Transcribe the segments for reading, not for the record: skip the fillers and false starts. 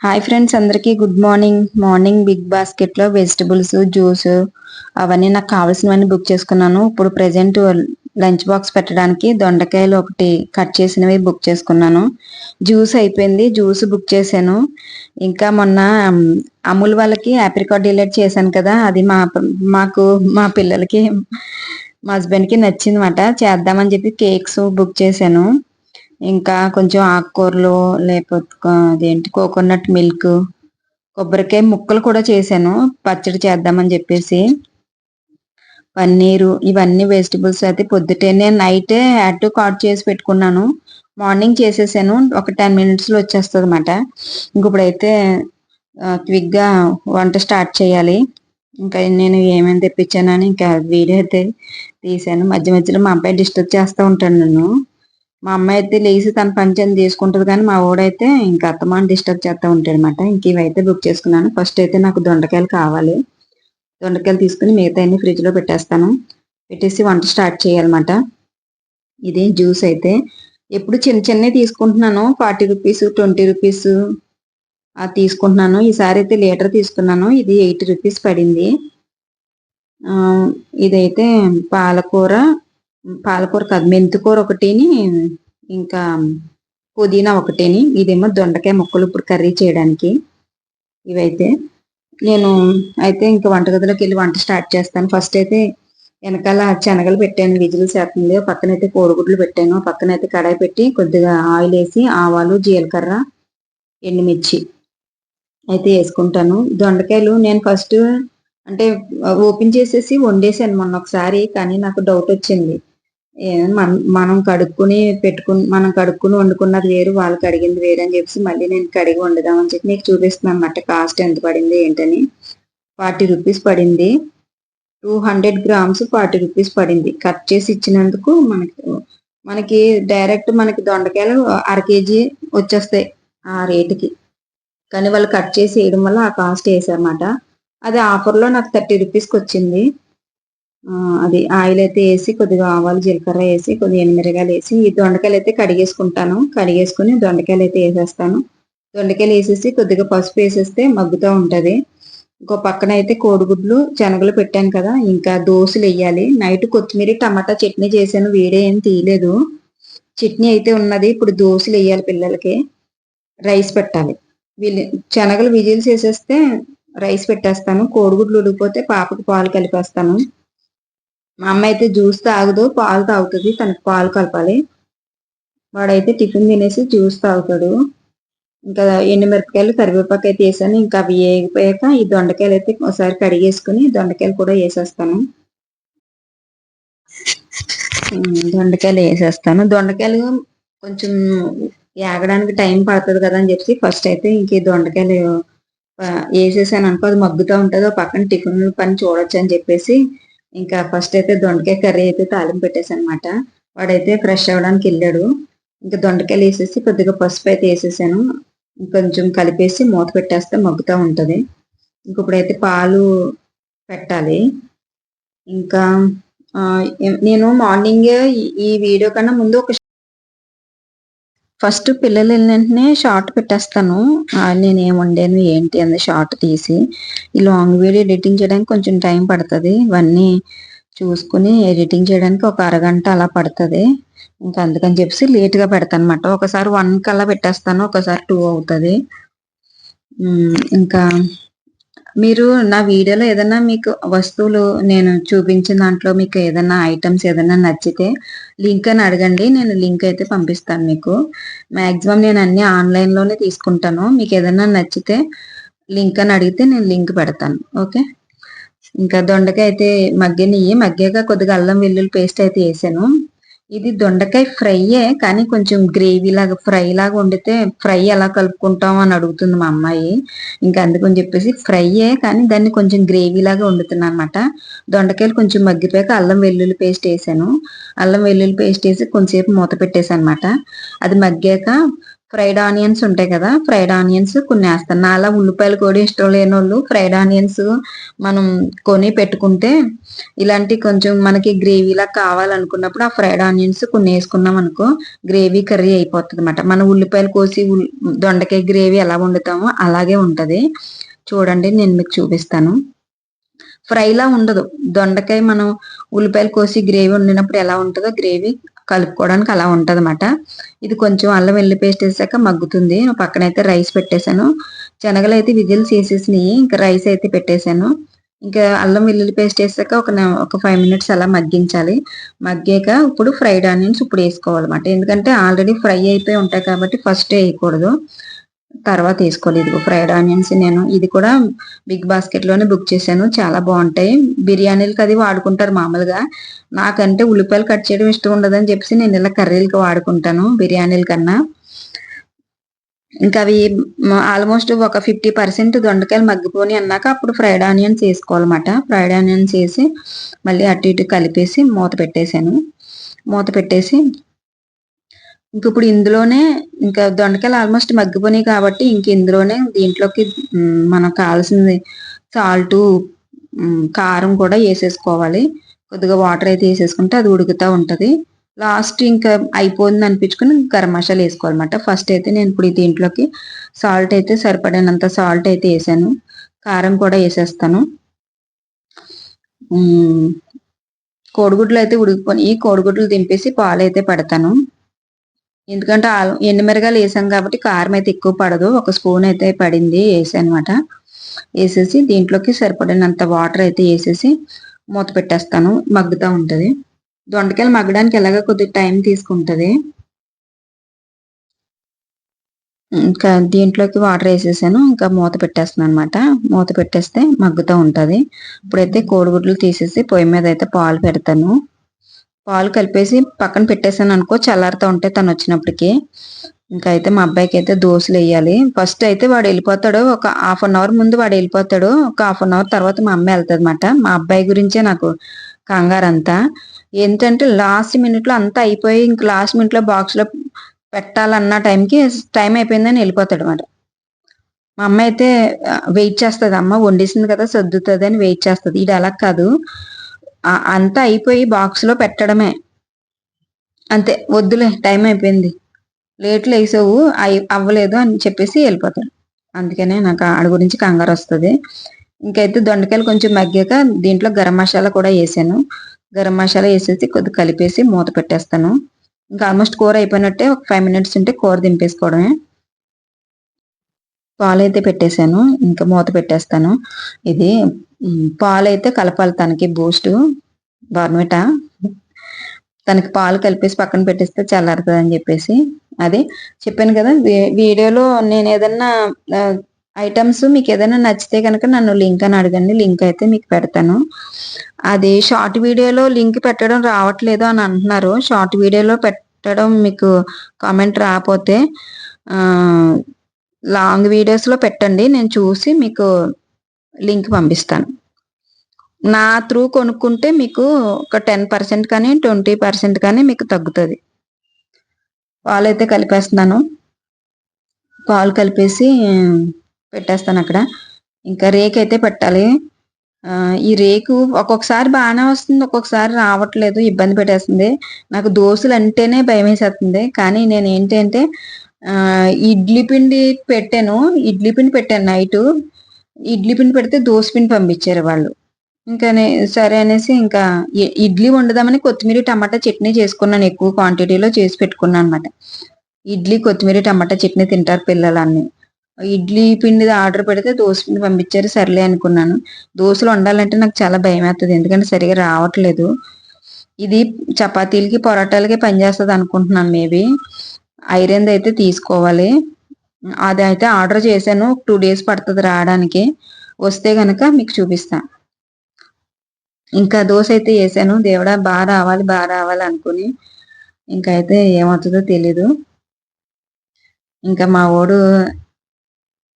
Hi friends, అందరికీ good morning. Morning big బాస్కెట్లో vegetables, juice అవన్నీ నాకు కావాల్సినవన్నీ బుక్ చేసుకున్నాను. ఇప్పుడు ప్రజెంట్ లంచ్ బాక్స్ పెట్టడానికి దొండకాయలు ఒకటి కట్ చేసినవి బుక్ చేసుకున్నాను. జ్యూస్ అయిపోయింది, జ్యూస్ బుక్ చేశాను. ఇంకా మొన్న అమూల్ వాళ్ళకి ఆప్రికాట్ డిలైట్ చేశాను కదా, అది మా పిల్లలకి, మా హస్బెండ్కి నచ్చిందన్నమాట. చేద్దామని చెప్పి కేక్స్ బుక్ చేశాను. ఇంకా కొంచెం ఆకుకూరలు, లేకపోతే అదేంటి కోకోనట్ మిల్క్, కొబ్బరికాయ ముక్కలు కూడా చేశాను పచ్చడి చేద్దామని చెప్పేసి. పన్నీరు, ఇవన్నీ వెజిటబుల్స్ అయితే పొద్దుటేనే నైటే యాడ్ టు కార్ట్ చేసి పెట్టుకున్నాను. మార్నింగ్ చేసేసాను, ఒక 10 మినిట్స్లో వచ్చేస్తుంది అనమాట. ఇప్పుడైతే క్విక్గా వంట స్టార్ట్ చేయాలి. ఇంకా నేను ఏమేమి తెప్పించానని ఇంకా వీడియో అయితే తీసాను. మధ్య మధ్యలో మా అబ్బాయి డిస్టర్బ్ చేస్తూ ఉంటాను నన్ను. మా అమ్మాయి అయితే లేచి తన పని తీసుకుంటది, కానీ మా ఓడైతే ఇంకా అత్తమాని డిస్టర్బ్ చేస్తూ ఉంటాడు అనమాట. ఇంక ఇవైతే బుక్ చేసుకున్నాను. ఫస్ట్ అయితే నాకు దొండకాయలు కావాలి. దొండకాయలు తీసుకుని మిగతా అన్ని ఫ్రిడ్జ్లో పెట్టేస్తాను. పెట్టేసి వంట స్టార్ట్ చేయాలన్నమాట. ఇది జ్యూస్ అయితే ఎప్పుడు చిన్న చిన్నవి తీసుకుంటున్నాను, 40 రూపీస్, 20 రూపీస్ అది తీసుకుంటున్నాను. ఈసారి అయితే లీటర్ తీసుకున్నాను. ఇది 80 రూపీస్ పడింది. ఇదైతే పాలకూర కాదు, మెంతికూర ఒకటిని, ఇంకా పుదీనా ఒకటిని. ఇదేమో దొండకాయ ముక్కలు ఇప్పుడు కర్రీ చేయడానికి. ఇవైతే నేను అయితే ఇంకా వంటగదిలోకి వెళ్ళి వంట స్టార్ట్ చేస్తాను. ఫస్ట్ అయితే వెనకాల శనగలు పెట్టాను, విజిల్స్ వేస్తుంది. పక్కనైతే కోడిగుడ్లు పెట్టాను. పక్కనైతే కడాయి పెట్టి కొద్దిగా ఆయిల్ వేసి ఆవాలు, జీలకర్ర, ఎండుమిర్చి అయితే వేసుకుంటాను. దొండకాయలు నేను ఫస్ట్ అంటే ఓపెన్ చేసేసి వండేసాను మొన్న ఒకసారి, కానీ నాకు డౌట్ వచ్చింది. మనం కడుక్కుని వండుకున్నది వేరు, వాళ్ళు కడిగింది వేరు అని చెప్పేసి మళ్ళీ నేను కడిగి వండుదామని చెప్పి మీకు చూపిస్తున్నాను అన్నమాట. కాస్ట్ ఎంత పడింది ఏంటని. 40 రూపీస్ పడింది. 200 గ్రామ్స్ 40 రూపీస్ పడింది. కట్ చేసి ఇచ్చినందుకు మనకి డైరెక్ట్ మనకి దొండకాయలు 1/2 కేజీ వచ్చేస్తాయి ఆ రేటుకి. కానీ వాళ్ళు కట్ చేసి వేయడం వల్ల ఆ కాస్ట్ వేసారన్నమాట. అది ఆఫర్లో నాకు 30 రూపీస్కి వచ్చింది. అది ఆయిల్ అయితే వేసి కొద్దిగా ఆవాలు, జీలకర్ర వేసి కొద్దిగా ఎనిమిరగాయలు వేసి ఈ దొండకాయలు అయితే కడిగేసుకుంటాను. కడిగేసుకుని దొండకాయలు అయితే వేసేస్తాను. దొండకాయలు వేసేసి కొద్దిగా పసుపు వేసేస్తే మగ్గుతూ ఉంటుంది. ఇంకో పక్కన అయితే కోడిగుడ్లు, శనగలు పెట్టాను కదా, ఇంకా దోశలు వేయాలి. నైట్ కొత్తిమీర టమాటా చట్నీ చేశాను, వీడియో ఏం తీయలేదు. చట్నీ అయితే ఉన్నది. ఇప్పుడు దోశలు వేయాలి పిల్లలకి. రైస్ పెట్టాలి. శనగలు విజిల్స్ వేసేస్తే రైస్ పెట్టేస్తాను. కోడిగుడ్లు ఉడికిపోతే పాపకు పాలు కలిపేస్తాను. మా అమ్మ అయితే జ్యూస్ తాగదు, పాలు తాగుతుంది. తనకు పాలు కలపాలి. వాడైతే టిఫిన్ తినేసి జ్యూస్ తాగుతాడు. ఇంకా ఎండుమిరపకాయలు, కరివేపాకు అయితే వేసాను. ఇంకా అవి వేగిపోయాక ఈ దొండకాయలు అయితే ఒకసారి కడిగేసుకుని దొండకాయలు కూడా వేసేస్తాను. దొండకాయలు కొంచెం ఏగడానికి టైం పడుతుంది కదా అని చెప్పి ఫస్ట్ అయితే ఇంక ఈ దొండకాయలు వేసేసాను అనుకో, అది మగ్గుతూ ఉంటుంది. పక్కన టిఫిన్ పని చూడొచ్చు అని చెప్పేసి ఇంకా ఫస్ట్ అయితే దొండకాయ కర్రీ అయితే తాలింపు పెట్టేసాను అనమాట. వాడైతే ఫ్రెష్ అవ్వడానికి వెళ్ళాడు. ఇంకా దొండకాయలు వేసేసి కొద్దిగా పసుపు అయితే వేసేసాను. ఇంకొంచెం కలిపేసి మూత పెట్టేస్తే మగ్గుతూ ఉంటుంది. ఇప్పుడైతే పాలు పెట్టాలి. ఇంకా నేను మార్నింగ్ ఈ వీడియో కన్నా ముందు ఫస్ట్ పిల్లలు వెళ్ళిన వెంటనే షార్ట్ పెట్టేస్తాను. నేను ఏం వండాను ఏంటి అని షార్ట్ తీసి, ఈ లాంగ్ వీడియో ఎడిటింగ్ చేయడానికి కొంచెం టైం పడుతుంది. ఇవన్నీ చూసుకుని ఎడిటింగ్ చేయడానికి ఒక అరగంట అలా పడుతుంది. ఇంకా అందుకని చెప్పేసి లేట్గా పెడతాను అనమాట. ఒకసారి 1 కల్లా పెట్టేస్తాను, ఒకసారి 2 అవుతుంది. ఇంకా మీరు నా వీడియోలో ఏదైనా మీకు వస్తువులు నేను చూపించిన దాంట్లో మీకు ఏదైనా ఐటమ్స్ ఏదైనా నచ్చితే లింక్ అని అడగండి, నేను లింక్ అయితే పంపిస్తాను మీకు. మ్యాక్సిమం నేను అన్ని ఆన్లైన్లోనే తీసుకుంటాను. మీకు ఏదైనా నచ్చితే లింక్ అని అడిగితే నేను లింక్ పెడతాను. ఓకే. ఇంకా దొండకాయ అయితే మగ్గాక కొద్దిగా అల్లం వెల్లుల్లి పేస్ట్ అయితే వేసాను. ఇది దొండకాయ ఫ్రైయే, కానీ కొంచెం గ్రేవీ లాగా ఫ్రై లాగా వండితే ఫ్రై ఎలా కలుపుకుంటాం అని అడుగుతుంది మా అమ్మాయి. ఇంకా అందుకని చెప్పేసి ఫ్రైయే, కానీ దాన్ని కొంచెం గ్రేవీ లాగా వండుతున్నాను అనమాట. దొండకాయలు కొంచెం మగ్గిపోయాక అల్లం వెల్లుల్లి పేస్ట్ వేసాను. అల్లం వెల్లుల్లి పేస్ట్ వేసి కొంచెంసేపు మూత పెట్టేసాను అనమాట. అది మగ్గాక ఫ్రైడ్ ఆనియన్స్ ఉంటాయి కదా, ఫ్రైడ్ ఆనియన్స్ కొన్ని వేస్తాను. నాలా ఉల్లిపాయలు కూడా ఇష్టం లేని వాళ్ళు ఫ్రైడ్ ఆనియన్స్ మనం కొని పెట్టుకుంటే, ఇలాంటి కొంచెం మనకి గ్రేవీలా కావాలనుకున్నప్పుడు ఆ ఫ్రైడ్ ఆనియన్స్ కొన్ని వేసుకున్నాం అనుకో, గ్రేవీ కర్రీ అయిపోతుంది అనమాట. మనం ఉల్లిపాయలు కోసి దొండకాయ గ్రేవీ ఎలా వండుతామో అలాగే ఉంటది. చూడండి నేను మీకు చూపిస్తాను. ఫ్రైలా ఉండదు. దొండకాయ మనం ఉల్లిపాయలు కోసి గ్రేవీ వండినప్పుడు ఎలా ఉంటుందో గ్రేవీ కలుపుకోవడానికి అలా ఉంటదన్నమాట. ఇది కొంచెం అల్లం వెల్లి పేస్ట్ వేసాక మగ్గుతుంది. పక్కనైతే రైస్ పెట్టేశాను. శనగలు అయితే విజిల్స్ వేసేసినాయి. ఇంకా రైస్ అయితే పెట్టేశాను. ఇంకా అల్లం వెల్లుల్లి పేస్ట్ వేసాక ఒక 5 మినిట్స్ అలా మగ్గించాలి. మగ్గాక ఇప్పుడు ఫ్రైడ్ ఆనియన్స్ ఇప్పుడు వేసుకోవాలన్నమాట. ఎందుకంటే ఆల్రెడీ ఫ్రై అయిపోయి ఉంటాయి కాబట్టి ఫస్ట్ వేయకూడదు, తర్వాత వేసుకోవాలి. ఇదిగో ఫ్రైడ్ ఆనియన్స్ నేను ఇది కూడా బిగ్ బాస్కెట్ లోనే బుక్ చేశాను. చాలా బాగుంటాయి. బిర్యానీలకి అది వాడుకుంటారు మామూలుగా. నాకంటే ఉల్లిపాయలు కట్ చేయడం ఇష్టం ఉండదని చెప్పేసి నేను ఇలా కర్రీలకి వాడుకుంటాను బిర్యానీల కన్నా. ఇంకా అవి ఆల్మోస్ట్ ఒక 50% దొండకాయలు మగ్గిపోని అన్నాక అప్పుడు ఫ్రైడ్ ఆనియన్స్ వేసుకోవాలన్నమాట. ఫ్రైడ్ ఆనియన్స్ వేసి మళ్ళీ అటు ఇటు కలిపేసి మూత పెట్టేశాను. మూత పెట్టేసి ఇంక ఇప్పుడు ఇందులోనే ఇంకా దొండకాయలు ఆల్మోస్ట్ మగ్గిపోయినాయి కాబట్టి ఇంక ఇందులోనే దీంట్లోకి మనకు కావాల్సింది సాల్టు, కారం కూడా వేసేసుకోవాలి. కొద్దిగా వాటర్ అయితే వేసేసుకుంటే అది ఉడుకుతూ ఉంటుంది. లాస్ట్ ఇంకా అయిపోయింది అనిపించుకుని గరం మసాలా వేసుకోవాలన్నమాట. ఫస్ట్ అయితే నేను ఇప్పుడు దీంట్లోకి సాల్ట్ అయితే సరిపడినంత సాల్ట్ అయితే వేసాను. కారం కూడా వేసేస్తాను. కోడిగుడ్లు అయితే ఉడికిపోయి ఈ కోడిగుడ్లు దింపేసి పాలు అయితే పెడతాను. ఎందుకంటే ఎండుమిరగాయలు వేసాం కాబట్టి కారం అయితే ఎక్కువ పడదు. ఒక స్పూన్ అయితే పడింది వేసానమాట. వేసేసి దీంట్లోకి సరిపడినంత వాటర్ అయితే వేసేసి మూత పెట్టేస్తాను. మగ్గుతూ ఉంటుంది. దొండకాయలు మగ్గడానికి ఎలాగో కొద్దిగా టైం తీసుకుంటుంది. ఇంకా దీంట్లోకి వాటర్ వేసేసాను. ఇంకా మూత పెట్టేస్తున్నాను అనమాట. మూత పెట్టేస్తే మగ్గుతూ ఉంటుంది. ఇప్పుడైతే కోడిగుడ్లు తీసేసి పొయ్యి మీద అయితే పాలు పెడతాను. పాలు కలిపేసి పక్కన పెట్టేసాను అనుకో, చల్లారుతూ ఉంటాయి తను వచ్చినప్పటికి. ఇంకా అయితే మా అబ్బాయికి అయితే దోశలు వేయాలి. ఫస్ట్ అయితే వాడు వెళ్ళిపోతాడు. ఒక 1/2 అవర్ ముందు వాడు వెళ్ళిపోతాడు. ఒక 1/2 అవర్ తర్వాత మా అమ్మ వెళ్తుంది అనమాట. మా అబ్బాయి గురించే నాకు కంగారు అంతా. ఏంటంటే లాస్ట్ మినిట్ లో అంతా అయిపోయి ఇంక లాస్ట్ మినిట్ లో బాక్స్ లో పెట్టాలన్న టైం అయిపోయిందని వెళ్ళిపోతాడు అనమాట. మా అమ్మ అయితే వెయిట్ చేస్తుంది. అమ్మ వండేసింది కదా సర్దుతుంది అని వెయిట్ చేస్తుంది. ఇది అలా కాదు, అంతా అయిపోయి బాక్స్ లో పెట్టడమే. అంతే, వద్దులే టైం అయిపోయింది, లేట్లు వేసావు అవ్వలేదు అని చెప్పేసి వెళ్ళిపోతాడు. అందుకనే నాకు ఆడి గురించి కంగారు వస్తుంది. ఇంకైతే దొండకాయలు కొంచెం మగ్గాక దీంట్లో గరం మసాలా కూడా వేసాను. గరం మసాలా వేసేసి కొద్దిగా కలిపేసి మూత పెట్టేస్తాను. ఇంకా ఆల్మోస్ట్ కూర అయిపోయినట్టే. ఒక 5 మినిట్స్ ఉంటే కూర దింపేసుకోవడమే. పాలు అయితే పెట్టేశాను. ఇంకా మూత పెట్టేస్తాను. ఇది పాలు అయితే కలపాలి తనకి, బూస్ట్ బార్మిటా. తనకి పాలు కలిపేసి పక్కన పెట్టేస్తే చల్లారుతుంది అని చెప్పేసి. అదే చెప్పాను కదా, వీడియోలో నేను ఏదన్నా ఐటమ్స్ మీకు ఏదైనా నచ్చితే కనుక నన్ను లింక్ అని అడగండి, లింక్ అయితే మీకు పెడతాను. అది షార్ట్ వీడియోలో లింక్ పెట్టడం రావట్లేదు అని అంటున్నారు. షార్ట్ వీడియోలో పెట్టడం మీకు కామెంట్ రాకపోతే లాంగ్ వీడియోస్లో పెట్టండి, నేను చూసి మీకు లింక్ పంపిస్తాను. నా త్రూ కొనుక్కుంటే మీకు ఒక 10% కానీ 20% కానీ మీకు తగ్గుతుంది. పాలు అయితే కలిపేస్తున్నాను. పాలు కలిపేసి పెట్టేస్తాను అక్కడ. ఇంకా రేకు అయితే పెట్టాలి. ఈ రేకు ఒక్కొక్కసారి బాగానే వస్తుంది, ఒక్కొక్కసారి రావట్లేదు, ఇబ్బంది పెట్టేస్తుంది. నాకు దోశలు అంటేనే భయం వేసేస్తుంది. కానీ నేను ఏంటంటే ఇడ్లీ పిండి పెట్టాను నైట్. ఇడ్లీ పిండి పెడితే దోశ పిండి పంపించారు వాళ్ళు. ఇంకా సరే అనేసి ఇంకా ఇడ్లీ వండుదామని కొత్తిమీర టమాటా చట్నీ చేసుకున్నాను. ఎక్కువ క్వాంటిటీలో చేసి పెట్టుకున్నాను అనమాట. ఇడ్లీ కొత్తిమీర టమాటా చట్నీ తింటారు పిల్లలన్నీ. ఇడ్లీ పిండి ఆర్డర్ పెడితే దోశ పిండి పంపించారు, సర్లే అనుకున్నాను. దోశలు వండాలంటే నాకు చాలా భయం వేస్తుంది, ఎందుకంటే సరిగా రావట్లేదు. ఇది చపాతీలకి పొరాటాలకి పనిచేస్తుంది అనుకుంటున్నాను. మేబీ ఐరన్ది అయితే తీసుకోవాలి. అది అయితే ఆర్డర్ చేశాను. 2 days పడుతుంది రావడానికి. వస్తే గనక మీకు చూపిస్తాను. ఇంకా దోశ అయితే వేసాను. దేవుడా బాగా రావాలి అనుకుని. ఇంకా అయితే ఏమవుతుందో తెలీదు. ఇంకా మా వాడు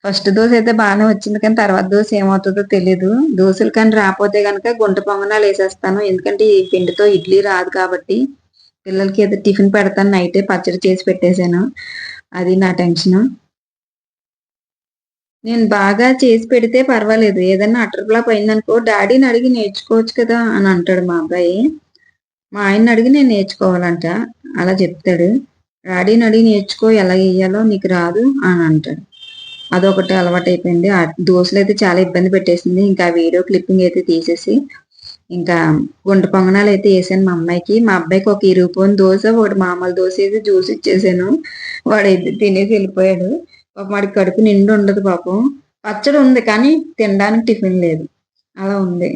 ఫస్ట్ దోశ అయితే బాగానే వచ్చింది, కానీ తర్వాత దోశ ఏమవుతుందో తెలీదు. దోశలు కానీ రాకపోతే కనుక గుంట పొంగనాలు వేసేస్తాను. ఎందుకంటే ఈ పిండితో ఇడ్లీ రాదు కాబట్టి. పిల్లలకి ఏదో టిఫిన్ పెడతాను. నైటే పచ్చడి చేసి పెట్టేశాను. అది నా టెన్షన్. నేను బాగా చేసి పెడితే పర్వాలేదు. ఏదన్నా అటర్ ఫ్లాప్ అయిందనుకో, డాడీని అడిగి నేర్చుకోవచ్చు కదా అని అంటాడు మా అబ్బాయి. మా ఆయన్ని అడిగి నేను నేర్చుకోవాలంట. అలా చెప్తాడు. డాడీని అడిగి నేర్చుకో ఎలా ఎయ్యాలో నీకు రాదు అని అంటాడు. అదొకటి అలవాటైపోయింది. దోసలైతే చాలా ఇబ్బంది పెట్టేసింది. ఇంకా వీడియో క్లిప్పింగ్ అయితే తీసేసి, ఇంకా గుంట పొంగనాలైతే ఏసాను మా అమ్మాయికి. మా అబ్బాయికి ఒక ఇరిగిపోయిన దోస, ఒకటి మామూలు దోస ఏసి జ్యూస్ ఇచ్చేసాను. వాడైతే తినేసి వెళ్ళిపోయాడు. పాపం వాడికి కడుపు నిండి ఉండదు పాపం. పచ్చడి ఉంది కానీ తినడానికి టిఫిన్ లేదు. అలా ఉంది.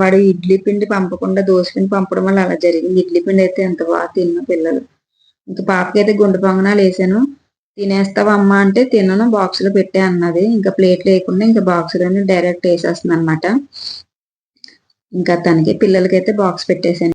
వాడు ఇడ్లీ పిండి పంపకుండా దోస పిండి పంపడం వల్ల అలా జరిగింది. ఇడ్లీ పిండి అయితే ఎంత బాగా తిన్న పిల్లలు. ఇంకా పాపకైతే గుంట పొంగనాలు వేసాను. తినేస్తావా అమ్మా అంటే తినను, బాక్స్ లో పెట్టే అన్నది. ఇంకా ప్లేట్ లేకుండా ఇంకా బాక్స్ లోనే డైరెక్ట్ వేసేస్తుంది అనమాట. ఇంకా తనకి పిల్లలకైతే బాక్స్ పెట్టేసాను.